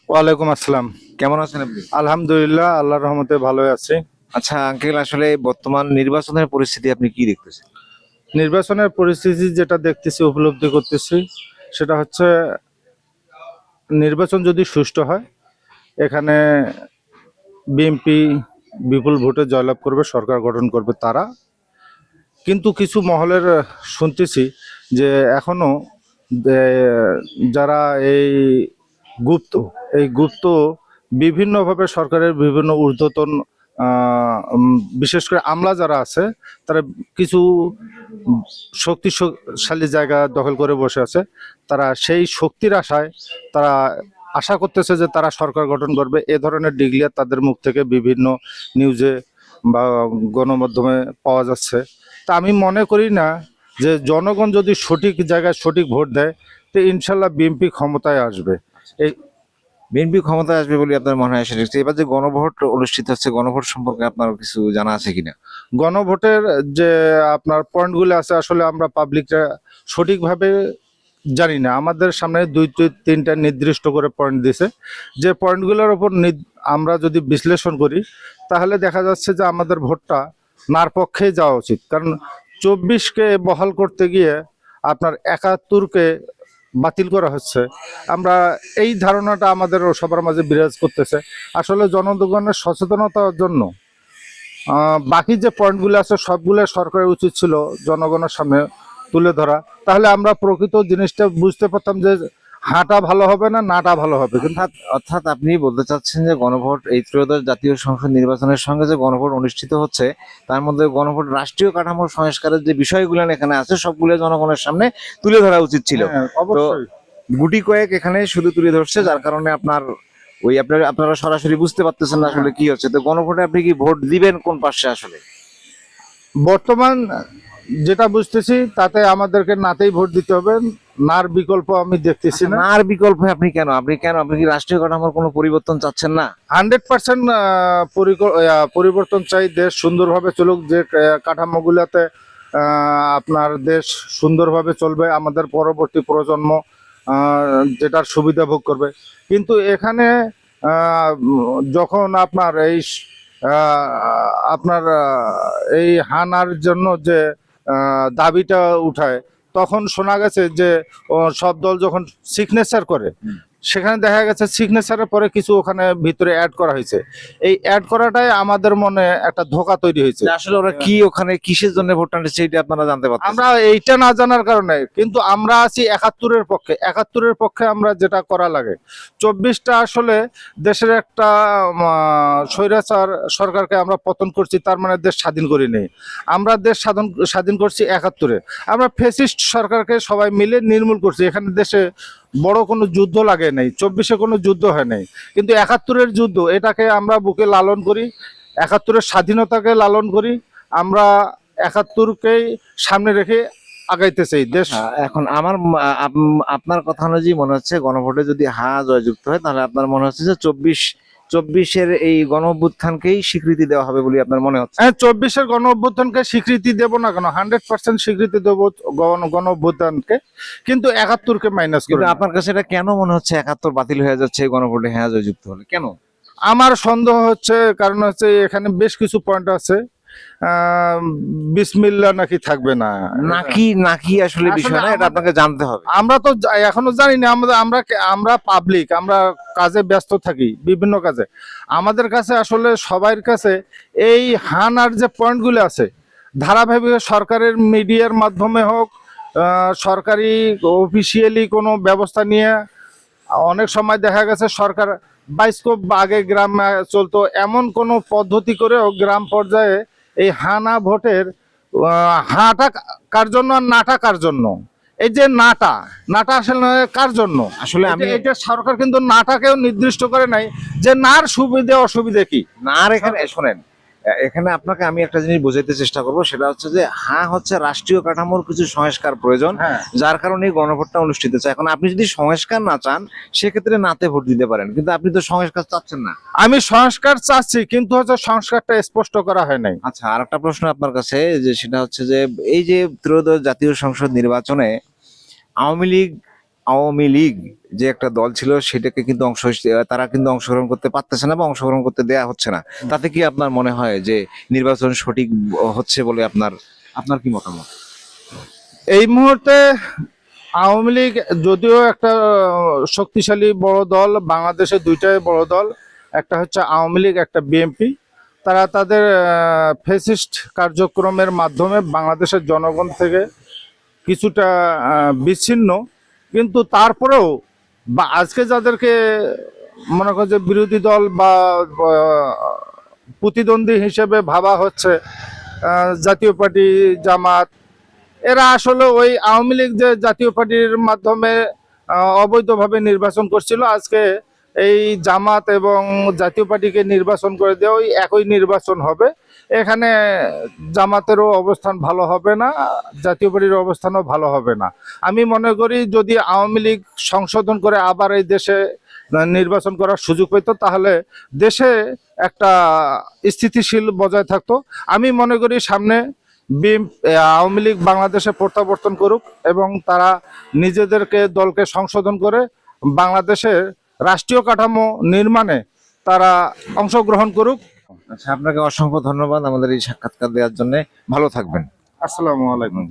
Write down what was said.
ওয়ালাইকুম আসসালাম। কেমন আছেন আপনি? আলহামদুলিল্লাহ, আল্লাহর রহমতে ভালোই আছি। আচ্ছা আঙ্কেল, আসলে বর্তমান নির্বাচনের পরিস্থিতি আপনি কি দেখতেছেন? নির্বাচনের পরিস্থিতি যেটা দেখতেছি, উপলব্ধি করতেছি, সেটা হচ্ছে নির্বাচন যদি সুষ্ঠু হয়, এখানে বিএনপি বিপুল ভোটে জয়লাভ করবে, সরকার গঠন করবে তারা। কিন্তু কিছু মহলের শুনতেছি যে এখনো যারা গুপ্ত গুপ্ত বিভিন্নভাবে সরকারের বিভিন্ন ঊর্ধ্বতন বিশেষ করে আমলা যারা আছে, তারা কিছু শক্তিশালী জায়গা দখল করে বসে আছে। তারা সেই শক্তির আশায় তারা আশা করতেছে যে তারা সরকার গঠন করবে। এ ধরনের ডিগ্লিয়ার তাদের মুখ থেকে বিভিন্ন নিউজে বা গণমাধ্যমে পাওয়া যাচ্ছে। তা আমি মনে করি না যে জনগণ যদি সঠিক জায়গায় সঠিক ভোট দেয়, তো ইনশাল্লাহ বিএনপি ক্ষমতায় আসবে। এই বিএনপি ক্ষমতায় আসবে বলে আপনার মনে হয়? সেটা এবার যে গণভোট অনুষ্ঠিত হচ্ছে, গণভোট সম্পর্কে আপনার কিছু জানা আছে কিনা? গণভোটের যে আপনার পয়েন্টগুলো আছে, আসলে আমরা পাবলিকরা সঠিকভাবে জানি না। আমাদের সামনে তিনটা নির্দিষ্ট করে পয়েন্ট দিছে, যে পয়েন্টগুলোর ওপর আমরা যদি বিশ্লেষণ করি, তাহলে দেখা যাচ্ছে যে আমাদের ভোটটা নার পক্ষেই যাওয়া উচিত। কারণ 24কে বহাল করতে গিয়ে আপনার 71কে বাতিল করা হচ্ছে। আমরা এই ধারণাটা আমাদের সবার মাঝে বিরাজ করতেছে। আসলে জনগণের সচেতনতার জন্য বাকি যে পয়েন্টগুলো আছে সবগুলো সরকারের উচিত ছিল জনগণের সামনে তুলে ধরা। তাহলে আমরা প্রকৃত জিনিসটা বুঝতে পারতাম যে হাঁটা ভালো হবে না, নাটা ভালো হবে। কিন্তু অর্থাৎ আপনি বলতে চাচ্ছেন যে গণভোট, এই ত্রয়োদশ জাতীয় সংসদ নির্বাচনের সঙ্গে যে গণভোট অনুষ্ঠিত হচ্ছে, তার মধ্যে গণভোট রাষ্ট্রীয় কাঠামোর সংস্কারের যে বিষয়গুলো এখানে আছে সবগুলো জনগণের সামনে তুলে ধরা উচিত ছিল। হ্যাঁ, তো অবশ্যই। গুটি কয়েক এখানে শুধু তুলে ধরছে, যার কারণে আপনারা সরাসরি বুঝতে পারতেছেন না আসলে কি হচ্ছে। তো গণভোটে আপনি কি ভোট দিবেন কোন পাশে আসলে? বর্তমান যেটা বুঝতেছি তাতে আমাদেরকে নাতেই ভোট দিতে হবে। নার বিকল্প আমি দেখতেছি না। আর বিকল্প আপনি কি রাষ্ট্রীয় কাঠামোর কোনো পরিবর্তন চাচ্ছেন না? 100% পরিবর্তন চাই। দেশ সুন্দরভাবে চলুক, যে কাঠামোগুলোতে আপনার দেশ সুন্দরভাবে চলবে, আমাদের পরবর্তী প্রজন্ম যেটার সুবিধা ভোগ করবে। কিন্তু এখানে যখন আপনার আহ, আপনার এই হানার জন্য যে দাবিটা উঠায়, তখন শোনা গেছে যে সব দল যখন সিগনেচার করে, সেখানে দেখা গেছে সিগনেচারের পরে কিছু ওখানে ভিতরে অ্যাড করা হয়েছে। এই অ্যাড করাটাই আমাদের মনে একটা ধোঁকা তৈরি হয়েছে। যে আসলে ওরা কি ওখানে কিসের জন্য ভোটটা নিচ্ছে এটা আপনারা জানতে পারছেন? আমরা এইটা না জানার কারণে, কিন্তু আমরা আছি 71-এর পক্ষে আমরা যেটা করা লাগে। 24টা আসলে দেশের একটা স্বৈরাচার সরকারকে আমরা পতন করছি, তার মানে দেশ স্বাধীন করি নেই। আমরা দেশ স্বাধীন করছি 71-এ। আমরা ফ্যাসিস্ট সরকারকে সবাই মিলে নির্মূল করছি। এখানে দেশে বড় কোনো যুদ্ধ লাগে নাই, 24-এ কোনো যুদ্ধ হয় নাই। কিন্তু 71-এর যুদ্ধ, এটাকে আমরা বুকে লালন করি, 71-এর স্বাধীনতাকে লালন করি। আমরা 71-কেই সামনে রেখে আগাইতে চাই দেশ। এখন আমার আপনার কথা অনুযায়ী মনে হচ্ছে গণভোটে যদি হ্যাঁ জয়যুক্ত হয়, তাহলে আপনার মনে হচ্ছে যে চব্বিশের এই গণ অভ্যুত্থানকেই স্বীকৃতি দেওয়া হবে বলে আপনার মনে হচ্ছে? হ্যাঁ, 24-এর গণ অভ্যুত্থানকে স্বীকৃতি দেব না কেন, 100% স্বীকৃতি দেবো গণ অভ্যুত্থানকে। কিন্তু 71-কে মাইনাস কিন্তু করে। আপনার কাছে এটা কেন মনে হচ্ছে 71 বাতিল হয়ে যাচ্ছে এই গণভোটে হ্যাঁ জয়যুক্ত হলে? কেন? আমার সন্দেহ হচ্ছে, কারণ হচ্ছে এখানে বেশ কিছু পয়েন্ট আছে। বিসমিল্লাহ নাকি থাকবে না, নাকি আসলে বিষয় না, এটা আপনাকে জানতে হবে। আমরা তো এখনো জানি না। আমরা পাবলিক, আমরা কাজে ব্যস্ত থাকি, বিভিন্ন কাজে। আমাদের কাছে আসলে সবার কাছে এই হানার যে পয়েন্টগুলো আছে, ধারাবাহিক সরকারের মিডিয়ার মাধ্যমে হোক, সরকারি অফিসিয়ালি কোনো ব্যবস্থা নিয়ে, অনেক সময় দেখা গেছে সরকার বাইস্কোপ আগে গ্রামে চলতো, এমন কোনো পদ্ধতি করেও গ্রাম পর্যায়ে এই হানা ভোটের হাটা কার জন্য আর নাটা কার জন্য, এই যে নাটা আসলে কার জন্য? আসলে এটা সরকার কিন্তু নাটাকেও নির্দিষ্ট করে নাই যে নার সুবিধা অসুবিধা কি। এখানে শোনেন, এখানে আপনাকে আমি একটা জিনিস বোঝাইতে চেষ্টা করব, সেটা হচ্ছে যে হ্যাঁ হচ্ছে রাষ্ট্রীয় কাঠামোর কিছু সংস্কার প্রয়োজন, হ্যাঁ। যার কারণে এই গণভোটটা অনুষ্ঠিত হচ্ছে। এখন আপনি যদি সংস্কার না চান, সেক্ষেত্রে নাতে ভোট দিতে পারেন, কিন্তু আপনি তো সংস্কার চাচ্ছেন না। আমি সংস্কার চাচ্ছি, কিন্তু হচ্ছে সংস্কারটা স্পষ্ট করা হয় নাই। আচ্ছা, আর একটা প্রশ্ন আপনার কাছে, যে সেটা হচ্ছে যে এই যে ত্রয়োদশ জাতীয় সংসদ নির্বাচনে আওয়ামী লীগ আওয়ামী লীগ যে একটা দল ছিল সেটাকে কিন্তু তারা কিন্তু অংশগ্রহণ করতে পারতেছে না বা অংশগ্রহণ করতে দেয়া হচ্ছে না। তাতে কি আপনার মনে হয় যে নির্বাচন সঠিক হচ্ছে বলে আপনার আপনার কি মতামত? এই মুহূর্তে আওয়ামী লীগ যদিও একটা শক্তিশালী বড় দল, বাংলাদেশে দুইটাই বড় দল, একটা হচ্ছে আওয়ামী লীগ, একটা বিএনপি। তারা তাদের ফ্যাসিস্ট কার্যক্রমের মাধ্যমে বাংলাদেশের জনগণ থেকে কিছুটা বিচ্ছিন্ন, কিন্তু তারপরেও বা আজকে যাদেরকে মনে করো যে বিরোধী দল বা প্রতিদ্বন্দ্বী হিসেবে ভাবা হচ্ছে, জাতীয় পার্টি, জামাত, এরা আসলে ওই আওয়ামী লীগ যে জাতীয় পার্টির মাধ্যমে অবৈধভাবে নির্বাচন করছিল, আজকে এই জামাত এবং জাতীয় পার্টিকে নির্বাচন করে দিয়ে ওই একই নির্বাচন হবে। এখানে জামাতেরও অবস্থান ভালো হবে না, জাতীয় পার্টির অবস্থানও ভালো হবে না। আমি মনে করি যদি আওয়ামী লীগ সংশোধন করে আবার এই দেশে নির্বাচন করার সুযোগ পেত, তাহলে দেশে একটা স্থিতিশীল বজায় থাকতো। আমি মনে করি সামনে আওয়ামী লীগ বাংলাদেশে প্রত্যাবর্তন করুক এবং তারা নিজেদেরকে দলকে সংশোধন করে বাংলাদেশের রাষ্ট্রীয় কাঠামো নির্মাণে তারা অংশগ্রহণ করুক। আচ্ছা, আপনাকে অসংখ্য ধন্যবাদ আমাদের এই সাক্ষাৎকার দেওয়ার জন্য। ভালো থাকবেন। আসসালামু আলাইকুম।